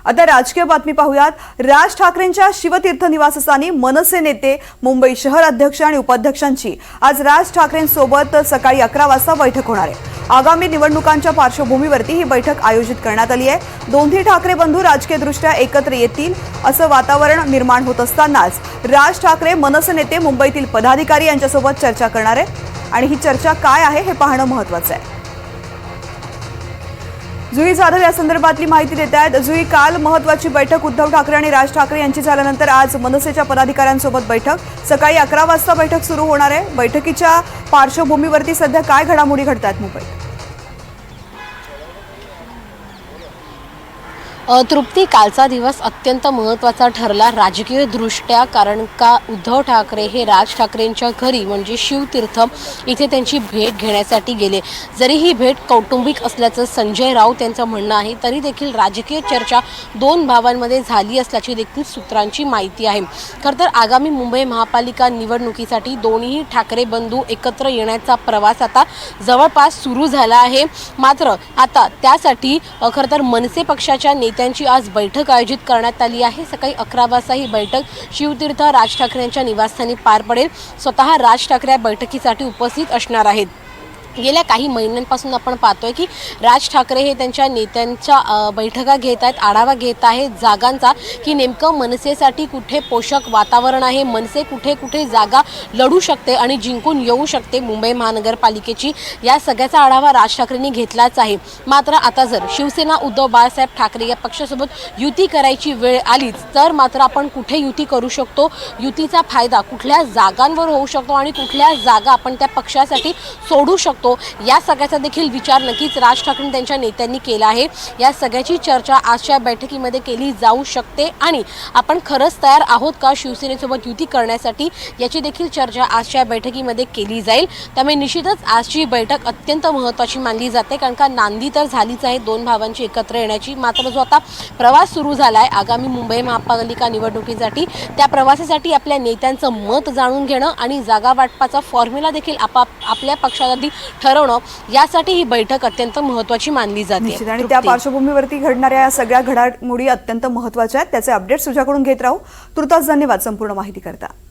आता राजकीय बातमी पाहूयात। राज ठाकरेंच्या शिवतीर्थ निवासस्थानी मनसे नेते, मुंबई शहर अध्यक्ष आणि उपाध्यक्षांची आज राज ठाकरेंसोबत सकाळी 11 वाजता बैठक होणार आहे। आगामी निवडणुकांच्या पार्श्वभूमीवरती ही बैठक आयोजित करण्यात आली आहे। दोन्ही ठाकरे बंधू राजकीयदृष्ट्या एकत्र येतील असं वातावरण निर्माण होत असतानाच राज ठाकरे मनसे नेते मुंबईतील पदाधिकारी यांच्यासोबत चर्चा करणार आहेत आणि ही चर्चा काय आहे हे पाहणं महत्त्वाचं आहे। जुई जाधव या संदर्भातली माहिती देत आहेत। जुई, काल महत्त्वाची बैठक उद्धव ठाकरे आणि राज ठाकरे यांची झाल्यानंतर आज मनसेच्या पदाधिकाऱ्यांसोबत बैठक, सकाळी 11 वाजता बैठक सुरू होणार आहे। बैठकीच्या पार्श्वभूमीवरती सध्या काय घडामोडी घडतात मुंबईत? तृप्ती, कालचा दिवस अत्यंत महत्त्वाचा ठरला राजकीय दृष्ट्या, कारण का उद्धव ठाकरे हे राज ठाकरेंच्या घरी म्हणजे शिवतीर्थ इथे त्यांची भेट घेण्यासाठी गेले। जरी ही भेट कौटुंबिक असल्याचं संजय राऊत यांचं म्हणणं आहे, तरी देखील राजकीय चर्चा दोन भावांमध्ये झाली असल्याची देखील सूत्रांची माहिती आहे। खरं तर आगामी मुंबई महापालिका निवडणुकीसाठी दोन्ही ठाकरे बंधू एकत्र येण्याचा प्रवास आता जवळपास सुरू झाला आहे। मात्र आता त्यासाठी खरं तर मनसे पक्षाच्या त्यांची आज बैठक आयोजित करण्यात आली आहे। सकाळी 11 वाजता ही बैठक शिवतीर्थ राज ठाकरे यांच्या निवासस्थानी पार पडेल। स्वतः राज ठाकरे या बैठकीसाठी उपस्थित असणार आहेत। गेल्या काही महिन्यांपासून आपण पाहतोय की राज ठाकरे हे त्यांच्या नेत्यांच्या बैठका घेत आहेत, आढावा घेत आहेत जागांचा, की नेमकं मनसेसाठी कुठे पोषक वातावरण आहे, मनसे कुठे कुठे जागा लढू शकते आणि जिंकून येऊ शकते मुंबई महानगरपालिकेची, या सगळ्याचा आढावा राज ठाकरेंनी घेतलाच आहे। मात्र आता जर शिवसेना उद्धव बाळासाहेब ठाकरे या पक्षासोबत युती करायची वेळ आलीच तर मात्र आपण कुठे युती करू शकतो, युतीचा फायदा कुठल्या जागांवर होऊ शकतो आणि कुठल्या जागा आपण त्या पक्षासाठी सोडू शकतो, या सगळ्याचा देखील विचार नक्कीच राज ठाकरे त्यांच्या नेत्यांनी केला आहे। या सगळ्याची चर्चा आजच्या बैठकीमध्ये केली जाऊ शकते आणि आपण खरंच तयार आहोत का शिवसेनेसोबत युती करण्यासाठी, याची देखील चर्चा आजच्या बैठकीमध्ये केली जाईल। त्यामुळे निश्चितच आजची बैठक अत्यंत महत्त्वाची मानली जाते, कारण का नांदी तर झालीच आहे दोन भावांची एकत्र येण्याची। मात्र जो आता प्रवास सुरू झाला आहे आगामी मुंबई महापालिका निवडणुकीसाठी, त्या प्रवासासाठी आपल्या नेत्यांचं मत जाणून घेणं आणि जागा वाटपाचा फॉर्म्युला देखील आपल्या पक्षासाठी ठरवणं, यासाठी ही बैठक अत्यंत महत्त्वाची मानली जाते। आणि त्या पार्श्वभूमीवरती घडणाऱ्या या सगळ्या घडामोडी अत्यंत महत्त्वाच्या आहेत, त्याचे अपडेट्स तुझ्याकडून घेत राहू। तुर्तास धन्यवाद संपूर्ण माहिती करता।